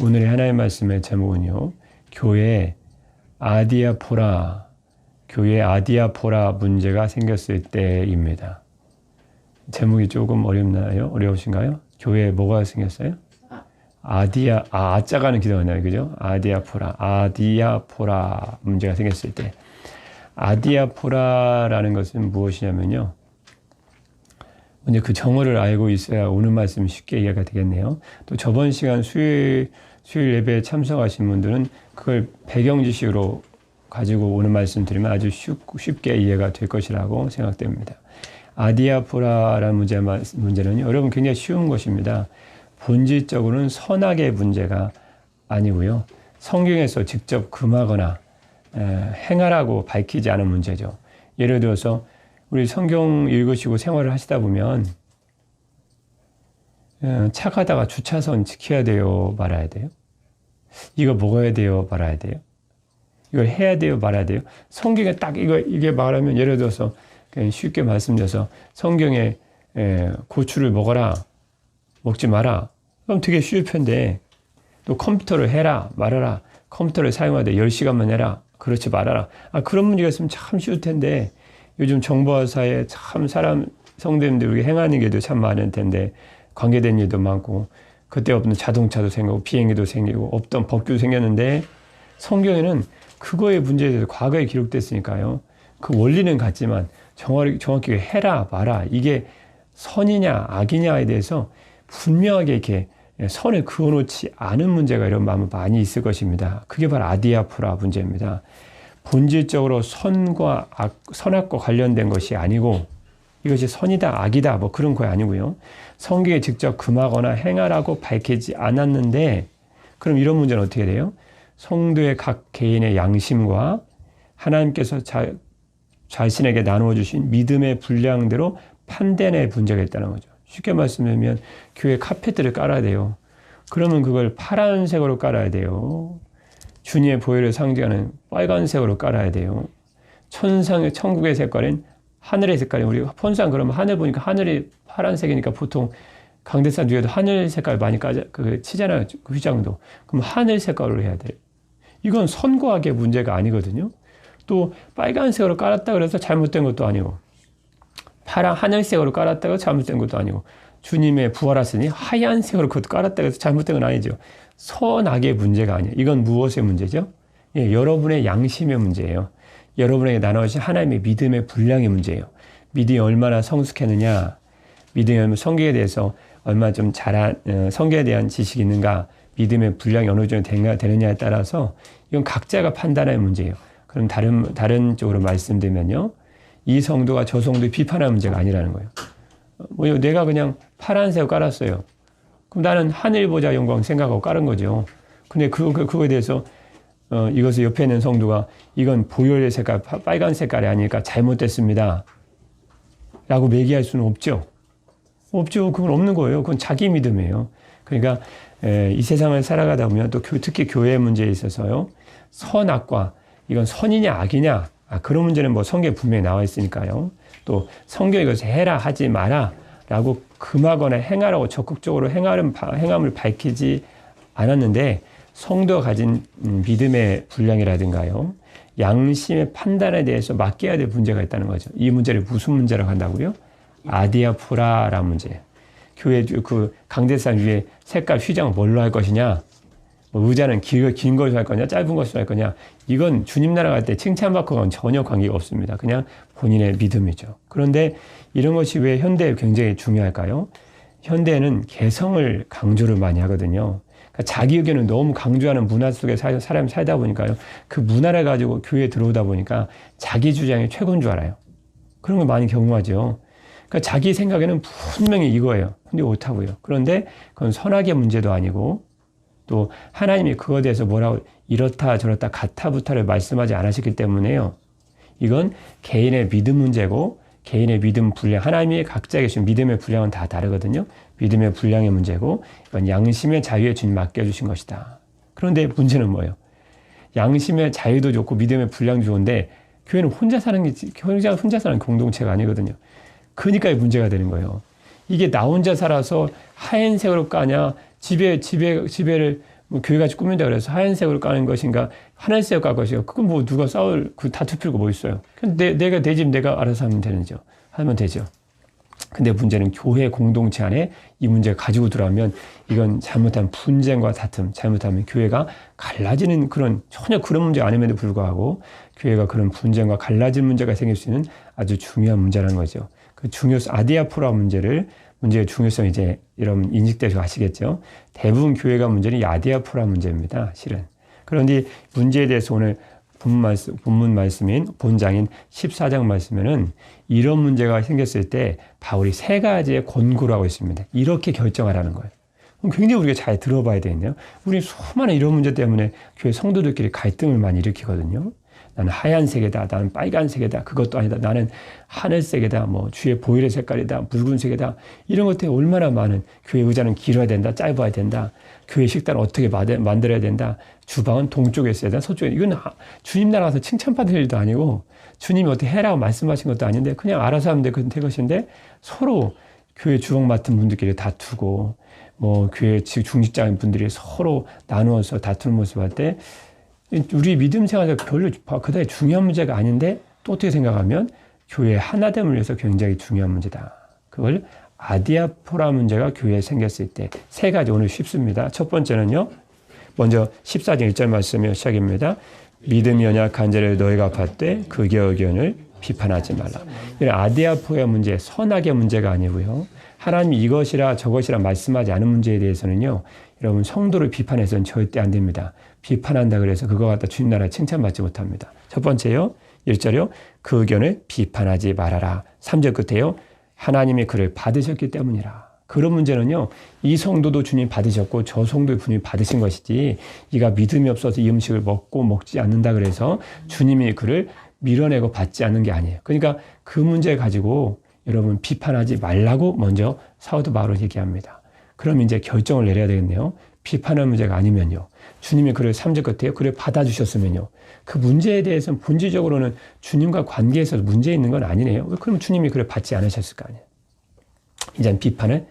오늘의 하나님의 말씀의 제목은요, 교회 아디아포라 문제가 생겼을 때입니다. 제목이 조금 어렵나요? 어려우신가요? 교회에 뭐가 생겼어요? 아자가는 기도하나요? 그죠? 아디아포라 문제가 생겼을 때. 아디아포라라는 것은 무엇이냐면요. 먼저 그 정어를 알고 있어야 오늘 말씀이 쉽게 이해가 되겠네요. 또 저번 시간 수요일 예배에 참석하신 분들은 그걸 배경 지식으로 가지고 오늘 말씀 드리면 아주 쉽게 이해가 될 것이라고 생각됩니다. 아디아포라라는 문제는요, 여러분 굉장히 쉬운 것입니다. 본질적으로는 선악의 문제가 아니고요. 성경에서 직접 금하거나 행하라고 밝히지 않은 문제죠. 예를 들어서 우리 성경 읽으시고 생활을 하시다 보면 차 가다가 주차선 지켜야 돼요, 말아야 돼요? 이거 먹어야 돼요, 말아야 돼요? 이걸 해야 돼요, 말아야 돼요? 성경에 딱 이게 말하면 예를 들어서 그냥 쉽게 말씀드려서 성경에 고추를 먹어라, 먹지 마라. 그럼 되게 쉬울 편데 또 컴퓨터를 해라, 말아라. 컴퓨터를 사용하되 10시간만 해라. 그렇지 말아라. 그런 문제가 있으면 참 쉬울 텐데 요즘 정보화사에 참 성도님들 우리 행하는 일도 참 많을 텐데 관계된 일도 많고 그때 없는 자동차도 생기고 비행기도 생기고 없던 법규도 생겼는데 성경에는 그거의 문제에 대해서 과거에 기록됐으니까요. 그 원리는 같지만 정확히 해라 마라 이게 선이냐 악이냐에 대해서 분명하게 이렇게 선을 그어놓지 않은 문제가 이런 마음이 많이 있을 것입니다. 그게 바로 아디아포라 문제입니다. 본질적으로 선악과 관련된 것이 아니고 이것이 선이다 악이다 뭐 그런 거 아니고요. 성경에 직접 금하거나 행하라고 밝히지 않았는데 그럼 이런 문제는 어떻게 돼요? 성도의 각 개인의 양심과 하나님께서 자신에게 나누어 주신 믿음의 분량대로 판단의 문제가 있다는 거죠. 쉽게 말씀드리면 교회 카페트를 깔아야 돼요. 그러면 그걸 파란색으로 깔아야 돼요. 주님의 보혈을 상징하는 빨간색으로 깔아야 돼요. 천국의 색깔은 하늘의 색깔이 우리 폰상 그러면 하늘 보니까 하늘이 파란색이니까 보통 강대상 뒤에도 하늘 색깔 많이 치잖아요. 그 휘장도. 그럼 하늘 색깔로 해야 돼요. 이건 선과 악의 문제가 아니거든요. 또 빨간색으로 깔았다 그래서 잘못된 것도 아니고 하늘색으로 깔았다고 잘못된 것도 아니고 주님의 부활하시니 하얀색으로 그것도 깔았다고 해서 잘못된 건 아니죠. 선악의 문제가 아니에요. 이건 무엇의 문제죠? 여러분의 양심의 문제예요. 여러분에게 나눠진 하나님의 믿음의 분량의 문제예요. 믿음이 얼마나 성숙했느냐, 믿음이 성경에 대해서 얼마나 좀 성경에 대한 지식이 있는가, 믿음의 분량이 어느 정도 되느냐에 따라서 이건 각자가 판단할 문제예요. 그럼 다른 쪽으로 말씀드리면요. 이 성도가 저 성도를 비판하는 문제가 아니라는 거예요. 내가 그냥 파란색 깔았어요. 그럼 나는 하늘 보자 영광 생각하고 깔은 거죠. 근데 그거에 대해서 이것을 옆에 있는 성도가 이건 보혈의 색깔, 빨간 색깔이 아니니까 잘못됐습니다. 라고 매기할 수는 없죠. 없죠. 그건 없는 거예요. 그건 자기 믿음이에요. 그러니까 이 세상을 살아가다 보면 또 특히 교회 문제에 있어서요. 선악과 이건 선이냐 악이냐 그런 문제는 뭐 성경에 분명히 나와 있으니까요. 또 성경에 이것을 해라 하지 마라 라고 금하거나 행하라고 적극적으로 행함을 밝히지 않았는데 성도가 가진 믿음의 분량이라든가요. 양심의 판단에 대해서 맡겨야 될 문제가 있다는 거죠. 이 문제를 무슨 문제라고 한다고요? 아디아포라라는 문제. 교회 그 강대상 위에 색깔 휘장을 뭘로 할 것이냐? 의자는 긴 것으로 할 거냐? 짧은 것으로 할 거냐? 이건 주님 나라 갈 때 칭찬받고는 전혀 관계가 없습니다. 그냥 본인의 믿음이죠. 그런데 이런 것이 왜 현대에 굉장히 중요할까요? 현대에는 개성을 강조를 많이 하거든요. 그러니까 자기 의견을 너무 강조하는 문화 속에 사람이 살다 보니까요. 그 문화를 가지고 교회에 들어오다 보니까 자기 주장이 최고인 줄 알아요. 그런 걸 많이 경험하죠. 그러니까 자기 생각에는 분명히 이거예요. 근데 못하고요. 그런데 그건 선악의 문제도 아니고 또 하나님이 그거에 대해서 뭐라고 이렇다 저렇다 가타부타를 말씀하지 않으셨기 때문에요. 이건 개인의 믿음 문제고 개인의 믿음 분량, 하나님이 각자에게 주신 믿음의 분량은 다 다르거든요. 믿음의 분량의 문제고 이건 양심의 자유에 주님 맡겨주신 것이다. 그런데 문제는 뭐예요? 양심의 자유도 좋고 믿음의 분량도 좋은데 교회는 혼자 사는 공동체가 아니거든요. 그러니까 문제가 되는 거예요. 이게 나 혼자 살아서 하얀색으로 까냐, 집에를 뭐 교회같이 꾸민다 그래서 하얀색으로 까는 것인가, 하늘색으로 깔 것인가, 그건 뭐 누가 그 다툴 필요가 뭐 있어요. 내가 내 집 내가 알아서 하면 되죠. 근데 문제는 교회 공동체 안에 이 문제가 가지고 들어오면 이건 잘못하면 분쟁과 다툼, 잘못하면 교회가 갈라지는 전혀 그런 문제 아님에도 불구하고 교회가 그런 분쟁과 갈라진 문제가 생길 수 있는 아주 중요한 문제라는 거죠. 그 아디아포라 문제의 중요성 이제 여러분 인식되셔 아시겠죠? 대부분 교회가 문제는 이 아디아포라 문제입니다. 실은. 그런데 문제에 대해서 오늘 본문 말씀인 본장인 14장 말씀에는 이런 문제가 생겼을 때 바울이 3가지의 권고를 하고 있습니다. 이렇게 결정하라는 거예요. 굉장히 우리가 잘 들어봐야 되겠네요. 우리 수많은 이런 문제 때문에 교회 성도들끼리 갈등을 많이 일으키거든요. 나는 하얀색이다, 나는 빨간색이다, 그것도 아니다, 나는 하늘색이다, 뭐 주의 보혈의 색깔이다, 붉은색이다, 이런 것들이 얼마나 많은, 교회 의자는 길어야 된다, 짧아야 된다, 교회 식단을 어떻게 만들어야 된다, 주방은 동쪽에 있어야 된다, 서쪽에. 이건 주님 나라 가서 칭찬받을 일도 아니고 주님이 어떻게 해라고 말씀하신 것도 아닌데 그냥 알아서 하면 될 것인데 서로 교회 주방 맡은 분들끼리 다투고 뭐 교회 중직자인 분들이 서로 나누어서 다투는 모습을 할 때 우리 믿음 생활에서 별로 그다지 중요한 문제가 아닌데 또 어떻게 생각하면 교회 하나됨을 위해서 굉장히 중요한 문제다. 그걸 아디아포라 문제가 교회에 생겼을 때 3가지 오늘 쉽습니다. 첫 번째는요. 먼저 14장 1절 말씀의 시작입니다. 믿음이 연약한 자를 너희가 받되 그의 의견을 비판하지 말라. 이런 아디아포의 문제, 선악의 문제가 아니고요. 하나님이 이것이라 저것이라 말씀하지 않은 문제에 대해서는요. 여러분 성도를 비판해서는 절대 안 됩니다. 비판한다 그래서 그거 갖다 주님 나라에 칭찬받지 못합니다. 첫 번째요. 1절이요. 그 의견을 비판하지 말아라. 3절 끝에요. 하나님이 그를 받으셨기 때문이라. 그런 문제는요. 이 성도도 주님 받으셨고 저 성도도 주님 받으신 것이지 이가 믿음이 없어서 이 음식을 먹지 않는다 그래서 주님이 그를 밀어내고 받지 않는 게 아니에요. 그러니까 그 문제 가지고 여러분 비판하지 말라고 먼저 사도 바울은 얘기합니다. 그럼 이제 결정을 내려야 되겠네요. 비판할 문제가 아니면요. 주님이 그를 3절 끝에요. 그를 받아주셨으면요. 그 문제에 대해서는 본질적으로는 주님과 관계에서 문제 있는 건 아니네요. 그럼 주님이 그를 받지 않으셨을 거 아니에요. 이제는 비판을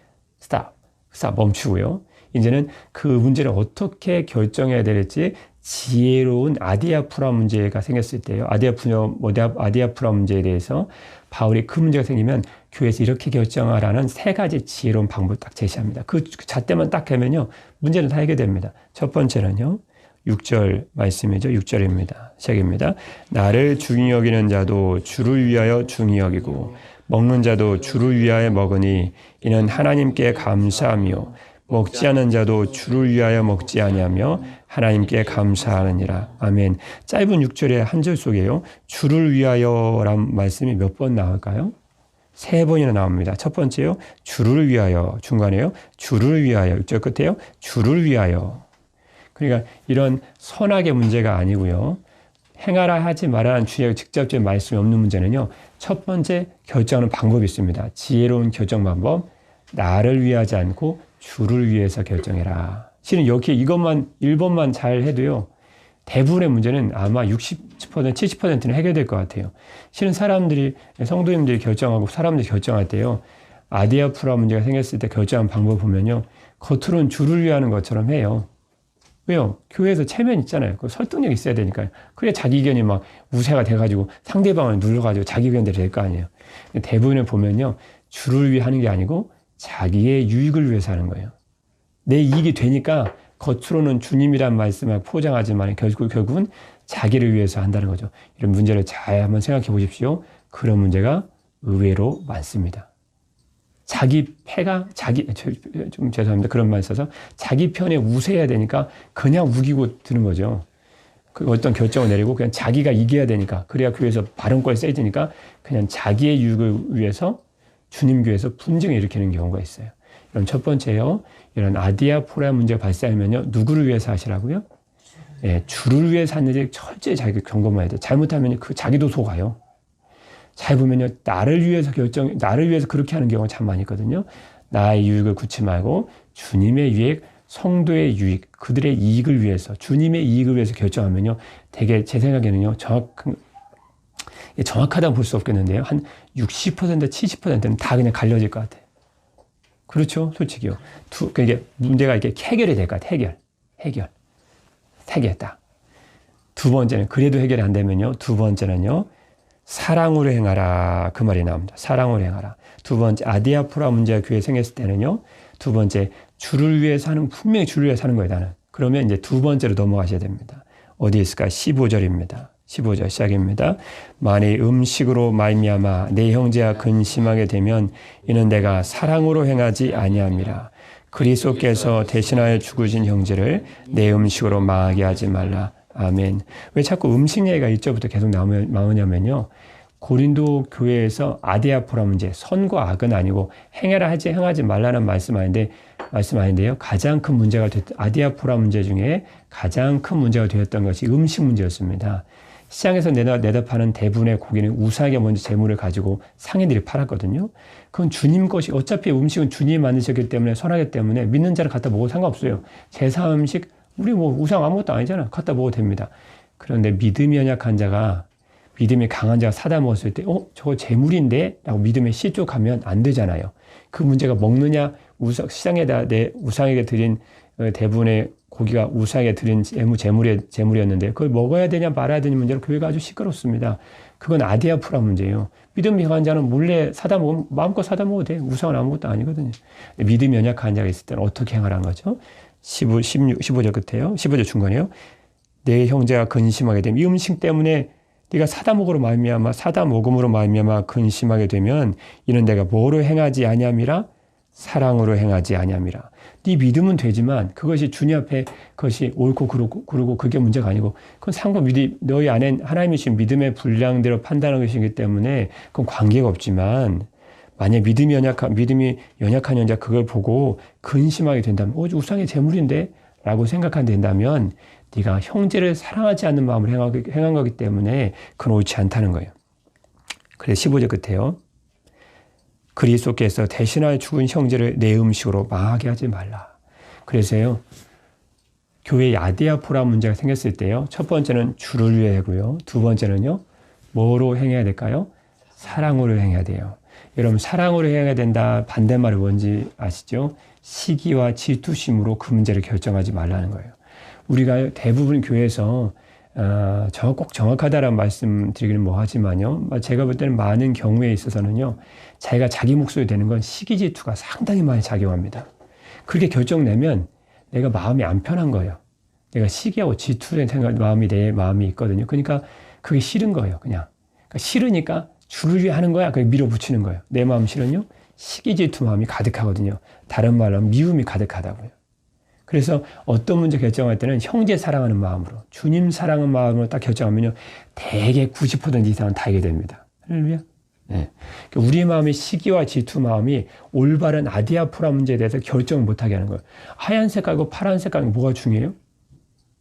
멈추고요. 이제는 그 문제를 어떻게 결정해야 될지 지혜로운 아디아프라 문제가 생겼을 때요. 아디아프라 문제에 대해서 바울이 그 문제가 생기면 교회에서 이렇게 결정하라는 3가지 지혜로운 방법을 딱 제시합니다. 그 잣대만 딱 하면요. 문제는 다 해결됩니다. 첫 번째는요. 6절 말씀이죠. 6절입니다. 시작입니다. 나를 중히 여기는 자도 주를 위하여 중히 여기고 먹는 자도 주를 위하여 먹으니 이는 하나님께 감사하며 먹지 않은 자도 주를 위하여 먹지 아니하며 하나님께 감사하느니라. 아멘. 짧은 6절의 한 절 속에요. 주를 위하여라는 말씀이 몇 번 나올까요? 3번이나 나옵니다. 첫 번째요. 주를 위하여. 중간에요. 주를 위하여. 6절 끝에요. 주를 위하여. 그러니까 이런 선악의 문제가 아니고요. 행하라 하지 말라는 주의 직접적인 말씀이 없는 문제는요. 첫 번째 결정하는 방법이 있습니다. 지혜로운 결정 방법. 나를 위하지 않고 주를 위해서 결정해라. 실은 여기 이것만 1번만 잘 해도요. 대부분의 문제는 아마 60%, 70%는 해결될 것 같아요. 실은 성도님들이 결정하고 사람들이 결정할 때요. 아디아프라 문제가 생겼을 때 결정한 방법 보면요. 겉으로는 주를 위하는 것처럼 해요. 왜요? 교회에서 체면 있잖아요. 그 설득력 있어야 되니까요. 그래야 자기 의견이 막 우세가 돼가지고 상대방을 눌러가지고 자기 의견대로 될 거 아니에요. 대부분을 보면요. 주를 위해 하는 게 아니고 자기의 유익을 위해서 하는 거예요. 내 이익이 되니까 겉으로는 주님이란 말씀을 포장하지만 결국은 자기를 위해서 한다는 거죠. 이런 문제를 잘 한번 생각해 보십시오. 그런 문제가 의외로 많습니다. 좀 죄송합니다. 그런 말 써서 자기 편에 우세해야 되니까 그냥 우기고 드는 거죠. 그 어떤 결정을 내리고 그냥 자기가 이겨야 되니까 그래야 교회에서 발언권이 세지니까 그냥 자기의 유익을 위해서 주님 교회에서 분쟁을 일으키는 경우가 있어요. 그럼 첫 번째요. 이런 아디아포라 문제가 발생하면요. 누구를 위해서 하시라고요? 예, 주를 위해서 하는지 철저히 자기가 점검해야 돼요. 잘못하면 자기도 속아요. 잘 보면요. 나를 위해서 그렇게 하는 경우가 참 많이 있거든요. 나의 유익을 굳지 말고 주님의 유익, 성도의 유익, 그들의 이익을 위해서, 주님의 이익을 위해서 결정하면요. 되게 제 생각에는요. 정확하다고 볼 수 없겠는데요. 한 60%, 70%는 다 그냥 갈려질 것 같아요. 그렇죠? 솔직히요. 이게 문제가 이렇게 해결이 될 것 같아요. 해결. 3개 딱. 두 번째는 그래도 해결이 안 되면요. 두 번째는요. 사랑으로 행하라. 그 말이 나옵니다. 사랑으로 행하라. 두 번째 아디아포라 문제가 교회에 생겼을 때는요. 두 번째 주를 위해 사는 분명히 주를 위해 사는 거예요. 나는. 그러면 이제 두 번째로 넘어가셔야 됩니다. 어디 있을까? 15절입니다. 15절 시작입니다. 만일 음식으로 말미암아 내 형제와 근심하게 되면 이는 내가 사랑으로 행하지 아니함이라. 그리스도께서 대신하여 죽으신 형제를 내 음식으로 망하게 하지 말라. 아멘. 왜 자꾸 음식 얘기가 1절부터 계속 나오냐면요. 고린도 교회에서 아디아포라 문제, 선과 악은 아니고 행하지 말라는 말씀 아닌데요. 가장 큰 문제가 아디아포라 문제 중에 가장 큰 문제가 되었던 것이 음식 문제였습니다. 시장에서 내다 파는 대부분의 고기는 우상에게 먼저 재물을 가지고 상인들이 팔았거든요. 그건 주님 것이 어차피 음식은 주님이 만드셨기 때문에 선하기 때문에 믿는 자를 갖다 먹어도 상관없어요. 제사 음식 우리 뭐 우상 아무것도 아니잖아. 갖다 먹어도 됩니다. 그런데 믿음이 연약한 자가 믿음이 강한 자가 사다 먹었을 때 저거 재물인데? 라고 믿음에 실족하면 안 되잖아요. 그 문제가 먹느냐 시장에다 내 우상에게 드린 대부분의 고기가 우상에게 드린 재물이었는데 그걸 먹어야 되냐 말아야 되냐 문제로 교회가 아주 시끄럽습니다. 그건 아디아포라 문제예요. 믿음이 강한 자는 몰래 사다 먹으면 마음껏 사다 먹어도 돼. 우상은 아무것도 아니거든요. 믿음이 연약한 자가 있을 때는 어떻게 행하라는 거죠? 15절 끝에요. 15절 중간이에요. 내 형제가 근심하게 되면 이 음식 때문에 네가 사다 먹음으로 말미암아 근심하게 되면 이는 내가 뭐로 행하지 아니함이라 사랑으로 행하지 아니함이라. 네 믿음은 되지만 그것이 주님 앞에 그것이 옳고 그르고 그게 문제가 아니고 그건 너희 안에 하나님이 주신 믿음의 분량대로 판단하는 것이기 때문에 그건 관계가 없지만 만약 믿음이 연약한 현자 그걸 보고 근심하게 된다면 우상의 재물인데? 라고 생각한다면 네가 형제를 사랑하지 않는 마음으로 행한 거기 때문에 그건 옳지 않다는 거예요. 그래서 15절 끝에요. 그리스도께서 대신하여 죽은 형제를 내 음식으로 망하게 하지 말라. 그래서요. 교회에 아디아포라 문제가 생겼을 때요. 첫 번째는 주를 위해 하고요. 두 번째는요. 뭐로 행해야 될까요? 사랑으로 행해야 돼요. 여러분 사랑으로 행해야 된다 반대말이 뭔지 아시죠? 시기와 질투심으로 그 문제를 결정하지 말라는 거예요. 우리가 대부분 교회에서 꼭 정확하다라는 말씀 드리기는 뭐하지만요. 제가 볼 때는 많은 경우에 있어서는요. 자기가 자기 목소리 되는 건 시기 질투가 상당히 많이 작용합니다. 그렇게 결정내면 내가 마음이 안 편한 거예요. 내가 시기하고 질투된 마음이 내 마음이 있거든요. 그러니까 그게 싫은 거예요. 그냥. 그러니까 싫으니까 주를 위해 하는 거야. 그냥 밀어붙이는 거예요. 내 마음 싫은요. 시기 질투 마음이 가득하거든요. 다른 말로 하면 미움이 가득하다고요. 그래서 어떤 문제 결정할 때는 형제 사랑하는 마음으로 주님 사랑하는 마음으로 딱 결정하면요. 대개 90% 이상은 다 이게 됩니다. 할렐루야. 네. 우리 마음의 시기와 질투 마음이 올바른 아디아포라 문제에 대해서 결정을 못하게 하는 거예요. 하얀 색깔과 파란 색깔이 뭐가 중요해요?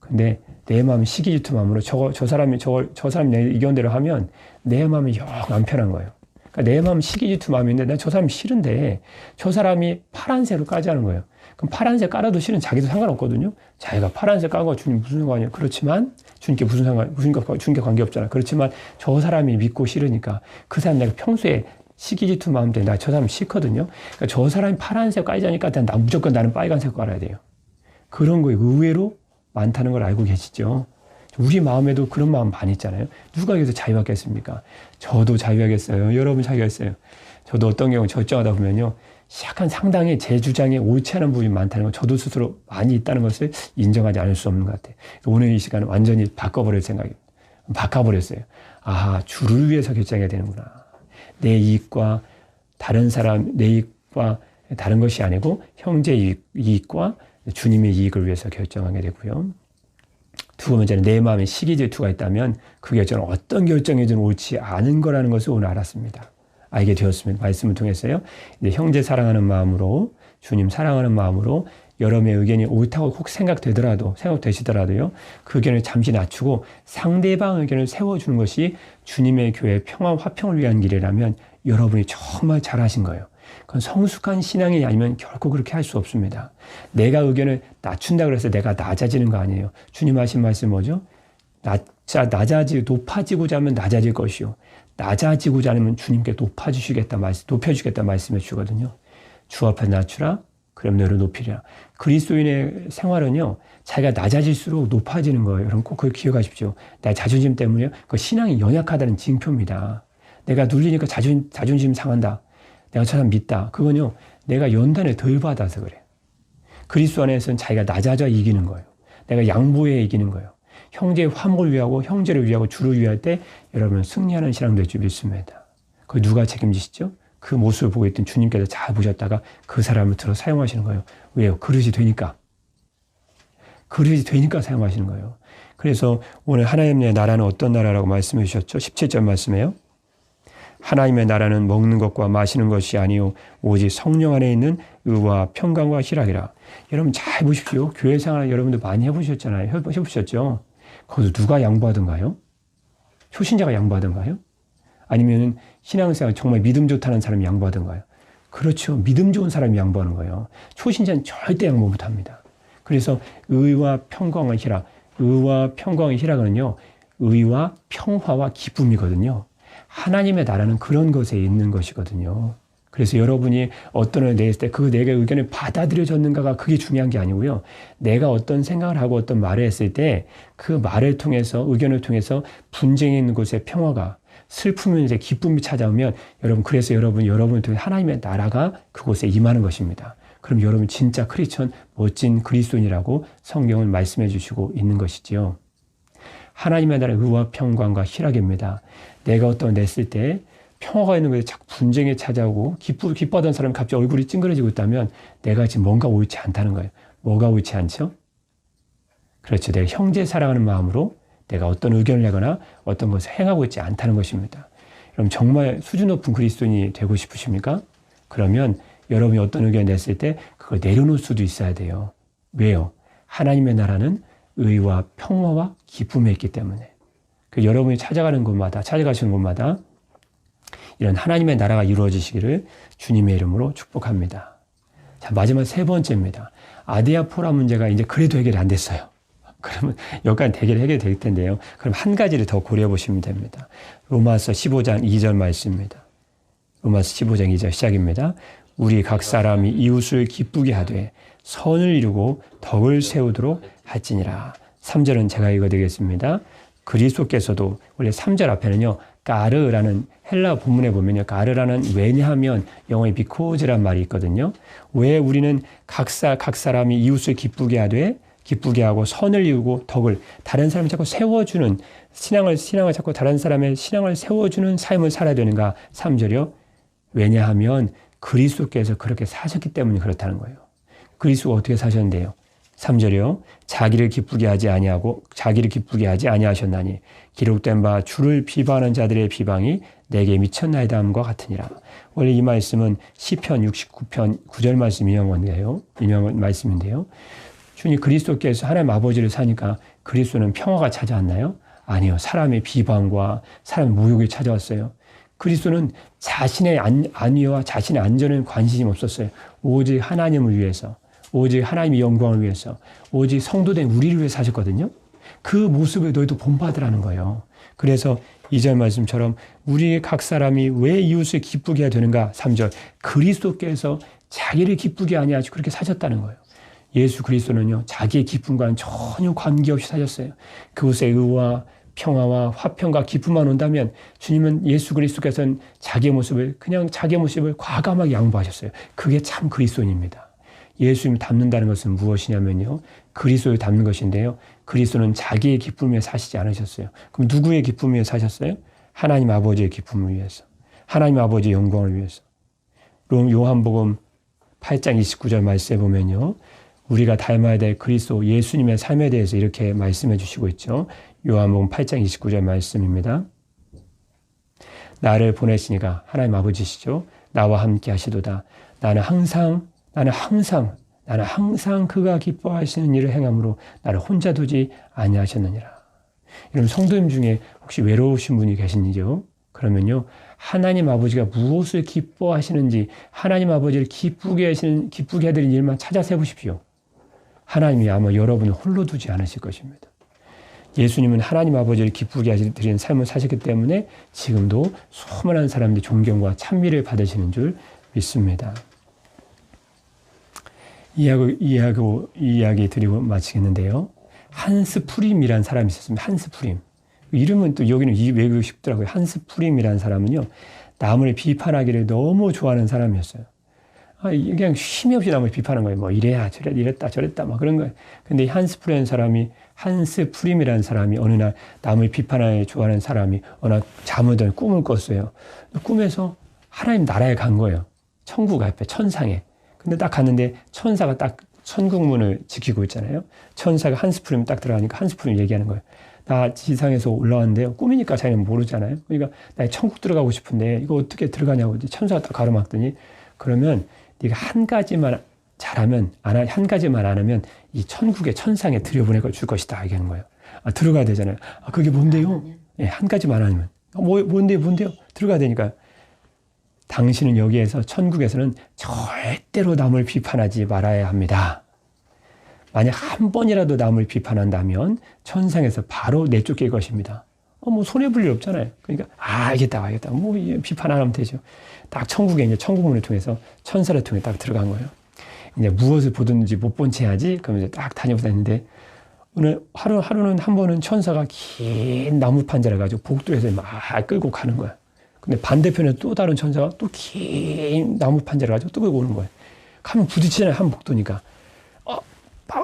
근데 내 마음이 시기 질투 마음으로 저 사람이 내 의견대로 하면 내 마음이 영 안 편한 거예요. 그러니까 내 마음 시기 질투 마음인데 난 저 사람이 싫은데 저 사람이 파란색으로 까자는 거예요. 그럼 파란색 깔아도 싫은 자기도 상관없거든요. 자기가 파란색 까고 주님 무슨 상관이에요? 그렇지만 주님께 주님께 관계없잖아. 그렇지만 저 사람이 믿고 싫으니까 그 사람 내가 평소에 시기 질투 마음 때문에 저 사람 싫거든요. 그러니까 저 사람이 파란색 깔자니까 무조건 나는 빨간색 깔아야 돼요. 그런 거에 의외로 많다는 걸 알고 계시죠? 우리 마음에도 그런 마음 많이 있잖아요. 누가 여기서 자유하겠습니까? 저도 자유하겠어요. 여러분 자유하겠어요. 저도 어떤 경우 결정하다 보면요. 약간 상당히 제 주장에 옳지 않은 부분이 많다는 걸 저도 스스로 많이 있다는 것을 인정하지 않을 수 없는 것 같아요. 오늘 이 시간은 완전히 바꿔버릴 생각입니다. 바꿔버렸어요. 주를 위해서 결정해야 되는구나. 내 이익과 다른 것이 아니고 형제의 이익과 주님의 이익을 위해서 결정하게 되고요. 두 번째는 내 마음에 시기 질투가 있다면 그 결정은 어떤 결정이든 옳지 않은 거라는 것을 오늘 알았습니다. 알게 되었습니다. 말씀을 통해서요. 이제 형제 사랑하는 마음으로 주님 사랑하는 마음으로 여러분의 의견이 옳다고 혹 생각되시더라도요. 그 의견을 잠시 낮추고 상대방 의견을 세워주는 것이 주님의 교회 평화 화평을 위한 길이라면 여러분이 정말 잘하신 거예요. 그건 성숙한 신앙이 아니면 결코 그렇게 할 수 없습니다. 내가 의견을 낮춘다 그래서 내가 낮아지는 거 아니에요. 주님 하신 말씀 뭐죠? 높아지고자 하면 낮아질 것이요. 낮아지고자 하면 주님께 높여주겠다 말씀해 주거든요. 주 앞에 낮추라. 그럼 너를 높이리라. 그리스도인의 생활은요, 자기가 낮아질수록 높아지는 거예요. 여러분 꼭 그걸 기억하십시오. 내 자존심 때문에 그 신앙이 연약하다는 징표입니다. 내가 눌리니까 자존심 상한다. 내가 저 사람 믿다. 그건요, 내가 연단을 덜 받아서 그래요. 그리스도 안에서는 자기가 낮아져 이기는 거예요. 내가 양보해 이기는 거예요. 형제의 화목을 위하고 형제를 위하고 주를 위할 때 여러분은 승리하는 신앙 될 줄 믿습니다. 그 누가 책임지시죠? 그 모습을 보고 있던 주님께서 잘 보셨다가 그 사람을 들어 사용하시는 거예요. 왜요? 그릇이 되니까. 그릇이 되니까 사용하시는 거예요. 그래서 오늘 하나님의 나라는 어떤 나라라고 말씀해 주셨죠? 17절 말씀에요. 하나님의 나라는 먹는 것과 마시는 것이 아니요 오직 성령 안에 있는 의와 평강과 희락이라. 여러분 잘 보십시오. 교회 생활 여러분들 많이 해보셨잖아요. 해보셨죠? 거기서 누가 양보하던가요? 초신자가 양보하던가요? 아니면 신앙생활 정말 믿음 좋다는 사람이 양보하던가요? 그렇죠. 믿음 좋은 사람이 양보하는 거예요. 초신자는 절대 양보 못합니다. 그래서 의와 평강과 희락, 의와 평강의 희락은요, 의와 평화와 기쁨이거든요. 하나님의 나라는 그런 것에 있는 것이거든요. 그래서 여러분이 어떤 의견을 냈을 때 그 내가 의견을 받아들여졌는가가 그게 중요한 게 아니고요. 내가 어떤 생각을 하고 어떤 말을 했을 때 그 말을 통해서 의견을 통해서 분쟁이 있는 곳에 평화가 슬픔이 이제 기쁨이 찾아오면 여러분 그래서 여러분을 통해 하나님의 나라가 그곳에 임하는 것입니다. 그럼 여러분 진짜 크리스천 멋진 그리스도인이라고 성경은 말씀해 주시고 있는 것이지요. 하나님의 나라의 의와 평강과 희락입니다. 내가 어떤 냈을 때 평화가 있는 곳에 자꾸 분쟁이 찾아오고 기뻐하던 사람이 갑자기 얼굴이 찡그러지고 있다면 내가 지금 뭔가 옳지 않다는 거예요. 뭐가 옳지 않죠? 그렇죠. 내가 형제 사랑하는 마음으로 내가 어떤 의견을 내거나 어떤 것을 행하고 있지 않다는 것입니다. 그럼 정말 수준 높은 그리스도인이 되고 싶으십니까? 그러면 여러분이 어떤 의견을 냈을 때 그걸 내려놓을 수도 있어야 돼요. 왜요? 하나님의 나라는 의와 평화와 기쁨에 있기 때문에. 여러분이 찾아가시는 곳마다 이런 하나님의 나라가 이루어지시기를 주님의 이름으로 축복합니다. 자, 마지막 세 번째입니다. 아디아포라 문제가 이제 그래도 해결이 안 됐어요. 그러면 여기까지 해결될 텐데요. 그럼 한 가지를 더 고려해 보시면 됩니다. 로마서 15장 2절 말씀입니다. 로마서 15장 2절 시작입니다. 우리 각 사람이 이웃을 기쁘게 하되 선을 이루고 덕을 세우도록 할지니라. 3절은 제가 읽어드리겠습니다. 그리스도께서도 원래 3절 앞에는요. 까르라는 헬라 본문에 보면요. 까르라는 왜냐하면 영어의 because란 말이 있거든요. 왜 우리는 각 사람이 이웃을 기쁘게 하고 선을 이루고 덕을 다른 사람을 자꾸 세워주는 신앙을 자꾸 다른 사람의 신앙을 세워주는 삶을 살아야 되는가? 3절이요. 왜냐하면 그리스도께서 그렇게 사셨기 때문에 그렇다는 거예요. 그리스도가 어떻게 사셨는데요? 3절이요. 자기를 기쁘게 하지 아니하셨나니 기록된 바 주를 비방하는 자들의 비방이 내게 미쳤나이다 함과 같으니라. 원래 이 말씀은 시편 69편 9절 말씀 인용한 말씀인데요. 주님 그리스도께서 하나님 아버지를 사니까 그리스도는 평화가 찾아왔나요? 아니요. 사람의 비방과 사람의 모욕이 찾아왔어요. 그리스도는 자신의 안위와 자신의 안전에 관심이 없었어요. 오직 하나님을 위해서, 오직 하나님의 영광을 위해서, 오직 성도된 우리를 위해 사셨거든요. 그 모습을 너희도 본받으라는 거예요. 그래서 2절 말씀처럼 우리 각 사람이 왜 이웃을 기쁘게 해야 되는가? 3절 그리스도께서 자기를 기쁘게 아니하시고 그렇게 사셨다는 거예요. 예수 그리스도는요. 자기의 기쁨과는 전혀 관계없이 사셨어요. 그곳에 의와 평화와 화평과 기쁨만 온다면 주님은 예수 그리스도께서는 자기의 모습을 과감하게 양보하셨어요. 그게 참 그리스도인입니다. 예수님을 닮는다는 것은 무엇이냐면요. 그리스도를 닮는 것인데요. 그리스도는 자기의 기쁨 위해 사시지 않으셨어요. 그럼 누구의 기쁨 위해 사셨어요? 하나님 아버지의 기쁨을 위해서. 하나님 아버지의 영광을 위해서. 요한복음 8장 29절 말씀에 보면요. 우리가 닮아야 될 그리스도 예수님의 삶에 대해서 이렇게 말씀해 주시고 있죠. 요한복음 8장 29절 말씀입니다. 나를 보내시니가 하나님 아버지시죠. 나와 함께 하시도다. 나는 항상 그가 기뻐하시는 일을 행함으로 나를 혼자 두지 아니하셨느니라. 이런 성도님 중에 혹시 외로우신 분이 계시는지요? 그러면요. 하나님 아버지가 무엇을 기뻐하시는지 하나님 아버지를 기쁘게 해드리는 일만 찾아서 해보십시오. 하나님이 아마 여러분을 홀로 두지 않으실 것입니다. 예수님은 하나님 아버지를 기쁘게 해드리는 삶을 사셨기 때문에 지금도 수많은 사람들이 존경과 찬미를 받으시는 줄 믿습니다. 이야기 드리고 마치겠는데요. 한스 프림이라는 사람이 있었습니다. 한스 프림. 이름은 또 여기는 외우고 싶더라고요. 한스 프림이라는 사람은요, 남을 비판하기를 너무 좋아하는 사람이었어요. 그냥 쉼이 없이 남을 비판하는 거예요. 뭐 이래야 저래 이랬다 저랬다 막 그런 거예요. 근데 한스 프림이라는 사람이 어느 날 남을 비판하기 좋아하는 사람이 어느 날 잠을 들 꿈을 꿨어요. 꿈에서 하나님 나라에 간 거예요. 천국 앞에 천상에. 근데 딱 갔는데 천사가 딱 천국문을 지키고 있잖아요. 천사가 한스 프림 딱 들어가니까 한스 프림 얘기하는 거예요. 나 지상에서 올라왔는데요. 꿈이니까 자기는 모르잖아요. 그러니까 나 천국 들어가고 싶은데 이거 어떻게 들어가냐고 천사가 딱 가로막더니, 그러면 네가 한 가지만 잘하면, 한 가지만 안 하면 이 천국의 천상에 들여보내고 줄 것이다 얘기하는 거예요. 들어가야 되잖아요. 그게 뭔데요? 예, 한 가지만 안 하면. 뭔데요? 들어가야 되니까. 당신은 여기에서 천국에서는 절대로 남을 비판하지 말아야 합니다. 만약 한 번이라도 남을 비판한다면 천상에서 바로 내쫓길 것입니다. 뭐 손해볼 일 없잖아요. 그러니까 알겠다. 뭐 비판 안 하면 되죠. 딱 천국에 이제 천국문을 통해서 천사를 통해 딱 들어간 거예요. 이제 무엇을 보든지 못 본 채 하지. 그러면 이제 딱 다니고 다니는데 오늘 하루는 한 번은 천사가 긴 나무 판자를 가지고 복도에서 막 끌고 가는 거야. 근데 반대편에 또 다른 천사가 또 긴 나무 판자를 가지고 또 끌고 오는 거예요. 가면 부딪히잖아요. 한 복도니까.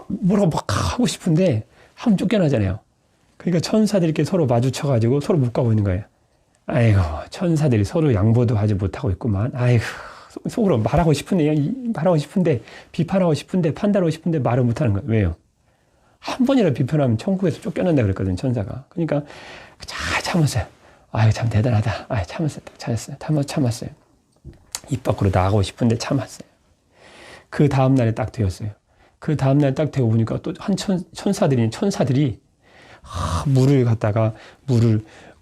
뭐라고 막 하고 싶은데 하면 쫓겨나잖아요. 그러니까 천사들이 이렇게 서로 마주쳐가지고 서로 못 가고 있는 거예요. 아이고, 천사들이 서로 양보도 하지 못하고 있구만. 아이고, 속으로 말하고 싶은데, 비판하고 싶은데, 판단하고 싶은데 말을 못하는 거예요. 왜요? 한 번이라도 비판하면 천국에서 쫓겨난다 그랬거든요, 천사가. 그러니까 잘 참았어요. 아유, 참 대단하다. 아유, 참았어요. 입 밖으로 나가고 싶은데 참았어요. 그 다음날에 딱 되었어요. 그 다음날 딱 되고 보니까 또 한 천사들이 물을 갖다가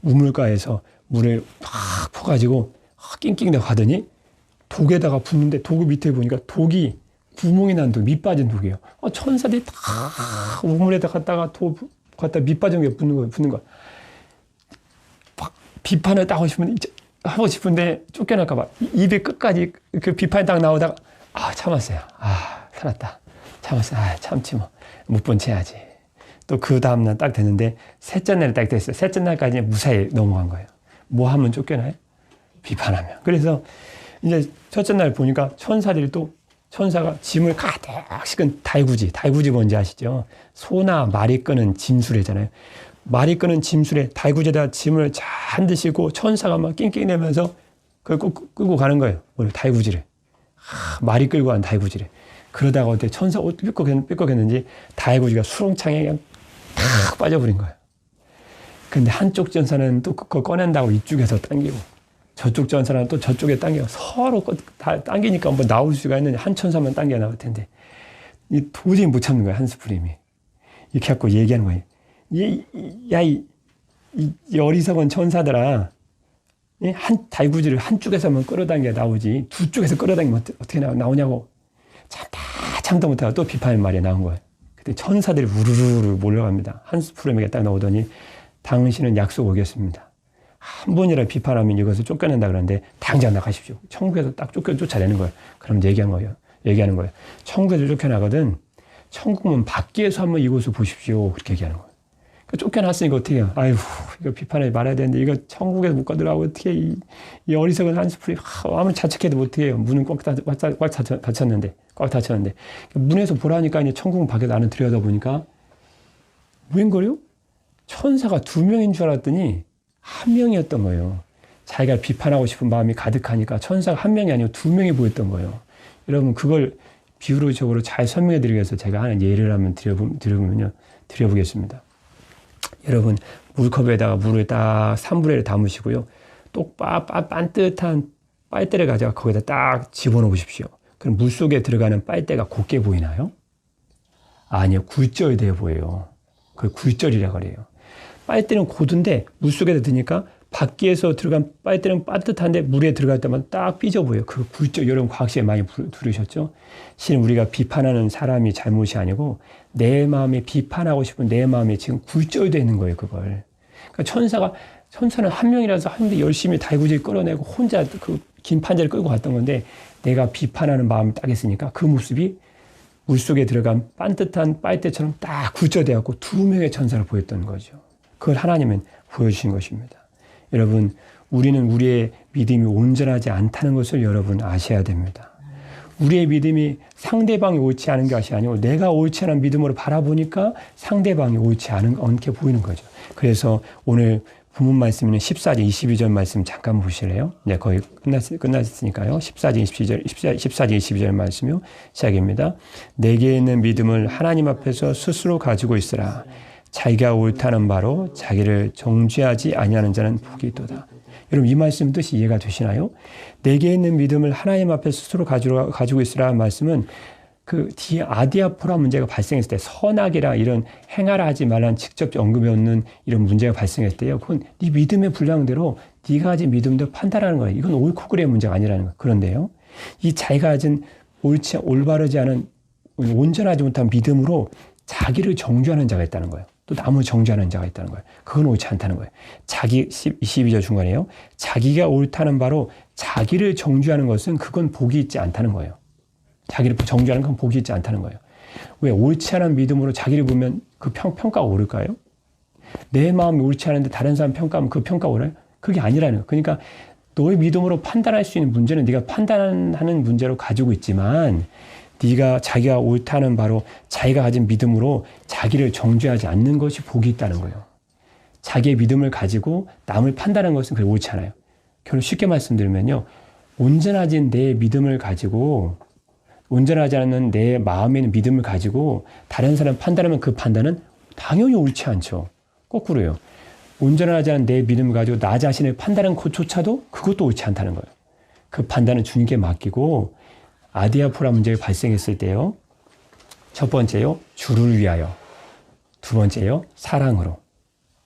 우물가에서 물을 막 퍼가지고 낑낑대고 가더니 독에다가 붓는데 독 밑에 보니까 독이 구멍이 난 독, 밑 빠진 독이에요. 천사들이 다 우물에다 갖다가 밑 빠진 게 붓는 거야. 막 비판을 딱 하고 싶은데 쫓겨날까봐 입에 끝까지 그 비판이 딱 나오다가 참았어요. 살았다. 참았어요. 참지 뭐. 못 본 채 해야지. 또 그 다음날 딱 됐는데 셋째 날이 딱 됐어요. 셋째 날까지 무사히 넘어간 거예요. 뭐 하면 쫓겨나요? 비판하면. 그래서 이제 첫째 날 보니까 천사가 짐을 가득 싣은 달구지 뭔지 아시죠? 소나 말이 끄는 짐수레잖아요. 말이 끄는 짐수레, 달구지에다 짐을 잔뜩 싣고 천사가 막 낑낑대면서 그걸 끌고 가는 거예요. 달구지를. 말이 끌고 간 달구지를. 그러다가 어때 천사가 삐걱했는지 달구지가 수렁창에 그냥 탁 빠져버린 거예요. 근데 한쪽 전사는 또 그거 꺼낸다고 이쪽에서 당기고, 저쪽 전사는 또 저쪽에 당기고, 서로 다 당기니까 뭐 나올 수가 있는데 한 천사만 당겨 나올 텐데 도저히 못 참는 거예요. 한스 프림이 이렇게 갖고 얘기하는 거예요. 이 어리석은 천사들아, 한 달구지를 한쪽에서만 끌어당겨 나오지 두 쪽에서 끌어당기면 어떻게 나오냐고. 참다 못하고 또 비판의 말이 나온 거예요. 그때 천사들이 우르르 몰려갑니다. 한스 프림에게 딱 나오더니 당신은 약속 오겠습니다. 한 번이라도 비판하면 이것을 쫓겨낸다 그러는데 당장 나가십시오. 천국에서 딱 쫓아내는 거예요. 그럼 얘기하는 거예요. 천국에서 쫓겨나거든 천국문 밖에서 한번 이곳을 보십시오. 그렇게 얘기하는 거예요. 쫓겨났으니까 어떻게 해요? 아이고, 이거 비판하지 말아야 되는데 이거 천국에서 못 가더라고. 어떻게 이 어리석은 한스 프림 아무리 자책해도 어떻게 해요? 문은 꽉 닫혔는데 문에서 보라니까 이제 천국문 밖에 나는 들여다보니까 웬걸요? 천사가 2명인 줄 알았더니 1명이었던 거예요. 자기가 비판하고 싶은 마음이 가득하니까 천사가 1명이 아니고 2명이 보였던 거예요. 여러분, 그걸 비유적으로 잘 설명해 드리기 위해서 제가 하는 예를 한번 드려보겠습니다. 여러분, 물컵에다가 물을 딱 3분의 1 담으시고요. 또 반듯한 빨대를 가져가 거기다 딱 집어넣으십시오. 그럼 물 속에 들어가는 빨대가 곱게 보이나요? 아니요, 굴절돼 보여요. 그걸 굴절이라고 그래요. 빨대는 고든데 물 속에 드니까 밖에서 들어간 빨대는 반듯한데 물에 들어갈 때만 딱 삐져 보여요. 그 굴절, 여러분 과학시에 많이 들으셨죠? 실은 우리가 비판하는 사람이 잘못이 아니고 내 마음에 비판하고 싶은 내 마음에 지금 굴절되어 있는 거예요, 그걸. 그러니까 천사는 1명이라서 하는데 열심히 달구지 끌어내고 혼자 그 긴 판자를 끌고 갔던 건데 내가 비판하는 마음을 딱 했으니까 그 모습이 물속에 들어간 반듯한 빨대처럼 딱 굳혀대갖고 두 명의 천사를 보였던 거죠. 그걸 하나님은 보여주신 것입니다. 여러분, 우리는 우리의 믿음이 온전하지 않다는 것을 여러분 아셔야 됩니다. 우리의 믿음이 상대방이 옳지 않은 것이 아니고 내가 옳지 않은 믿음으로 바라보니까 상대방이 옳지 않게 보이는 거죠. 그래서 오늘 본문 말씀은 14절 22절 말씀 잠깐 보실래요? 네, 거의 끝났으니까요. 14절 22절 말씀이요. 시작입니다. 내게 있는 믿음을 하나님 앞에서 스스로 가지고 있으라. 자기가 옳다는 바로 자기를 정죄하지 아니하는 자는 복이 있도다. 여러분, 이 말씀 뜻이 이해가 되시나요? 내게 있는 믿음을 하나님 앞에 스스로 가지고 있으라는 말씀은 그 뒤에 아디아포라 문제가 발생했을 때 선악이라 이런 행하라 하지 말라는 직접 언급이 없는 이런 문제가 발생했을 때요. 그건 네 믿음의 분량대로 네가 가진 믿음대로 판단하는 거예요. 이건 옳고 그름의 문제가 아니라는 거예요. 그런데요, 이 자기가 가진 올바르지 않은 온전하지 못한 믿음으로 자기를 정죄하는 자가 있다는 거예요. 또 남을 정죄하는 자가 있다는 거예요. 그건 옳지 않다는 거예요. 22절 중간에요. 자기가 옳다는 바로 자기를 정죄하는 것은 그건 복이 있지 않다는 거예요. 자기를 정죄하는 건 복이 있지 않다는 거예요. 왜? 옳지 않은 믿음으로 자기를 보면 그 평가가 오를까요? 내 마음이 옳지 않은데 다른 사람 평가하면 그 평가 오라요? 그게 아니라는 거예요. 그러니까 너의 믿음으로 판단할 수 있는 문제는 네가 판단하는 문제로 가지고 있지만 네가 자기가 옳다는 바로 자기가 가진 믿음으로 자기를 정죄하지 않는 것이 복이 있다는 거예요. 자기의 믿음을 가지고 남을 판단하는 것은 그게 옳지 않아요. 결국 쉽게 말씀드리면요. 온전하진 내 믿음을 가지고 온전하지 않은 내 마음에 있는 믿음을 가지고 다른 사람 판단하면 그 판단은 당연히 옳지 않죠. 거꾸로요. 온전하지 않은 내 믿음을 가지고 나 자신을 판단하는 것조차도 그것도 옳지 않다는 거예요. 그 판단은 주님께 맡기고 아디아포라 문제가 발생했을 때요. 첫 번째요. 주를 위하여. 두 번째요. 사랑으로.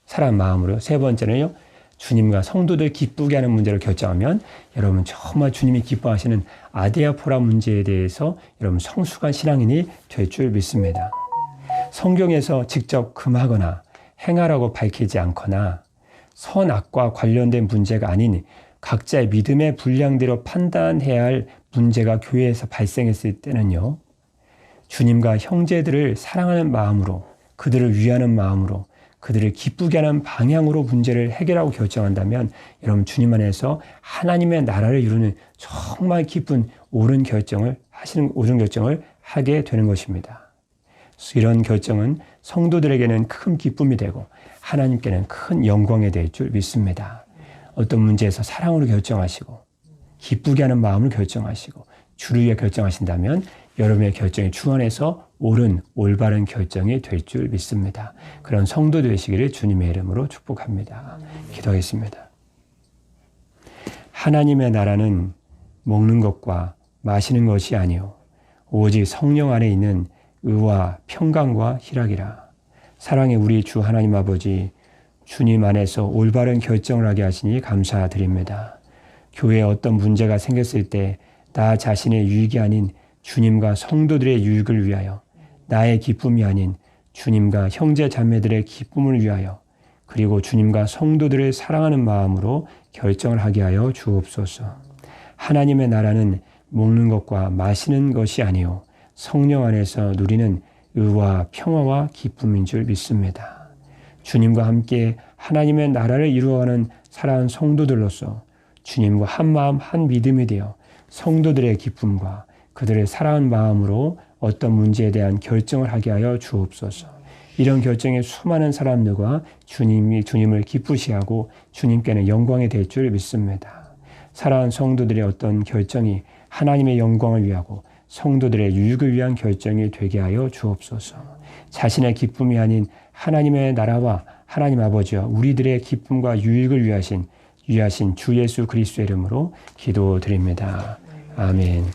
사랑 마음으로. 세 번째는요. 주님과 성도들 기쁘게 하는 문제를 결정하면 여러분 정말 주님이 기뻐하시는 아디아포라 문제에 대해서 여러분 성숙한 신앙인이 될 줄 믿습니다. 성경에서 직접 금하거나 행하라고 밝히지 않거나 선악과 관련된 문제가 아닌 각자의 믿음의 분량대로 판단해야 할 문제가 교회에서 발생했을 때는요. 주님과 형제들을 사랑하는 마음으로 그들을 위하는 마음으로 그들을 기쁘게 하는 방향으로 문제를 해결하고 결정한다면 여러분 주님 안에서 하나님의 나라를 이루는 정말 기쁜 옳은 결정을 하게 되는 것입니다. 이런 결정은 성도들에게는 큰 기쁨이 되고 하나님께는 큰 영광이 될 줄 믿습니다. 어떤 문제에서 사랑으로 결정하시고 기쁘게 하는 마음을 결정하시고 주를 위해 결정하신다면 여러분의 결정이 주 안에서 옳은 올바른 결정이 될 줄 믿습니다. 그런 성도 되시기를 주님의 이름으로 축복합니다. 기도하겠습니다. 하나님의 나라는 먹는 것과 마시는 것이 아니요 오직 성령 안에 있는 의와 평강과 희락이라. 사랑의 우리 주 하나님 아버지, 주님 안에서 올바른 결정을 하게 하시니 감사드립니다. 교회에 어떤 문제가 생겼을 때 나 자신의 유익이 아닌 주님과 성도들의 유익을 위하여, 나의 기쁨이 아닌 주님과 형제 자매들의 기쁨을 위하여, 그리고 주님과 성도들을 사랑하는 마음으로 결정을 하게 하여 주옵소서. 하나님의 나라는 먹는 것과 마시는 것이 아니요 성령 안에서 누리는 의와 평화와 기쁨인 줄 믿습니다. 주님과 함께 하나님의 나라를 이루어가는 살아온 성도들로서 주님과 한 마음 한 믿음이 되어 성도들의 기쁨과 그들의 사랑하는 마음으로 어떤 문제에 대한 결정을 하게 하여 주옵소서. 이런 결정에 수많은 사람들과 주님을 기쁘시하고 주님께는 영광이 될 줄 믿습니다. 살아온 성도들의 어떤 결정이 하나님의 영광을 위하고 성도들의 유익을 위한 결정이 되게 하여 주옵소서. 자신의 기쁨이 아닌 하나님의 나라와 하나님 아버지와 우리들의 기쁨과 유익을 위하신 주 예수 그리스도의 이름으로 기도드립니다. 아멘.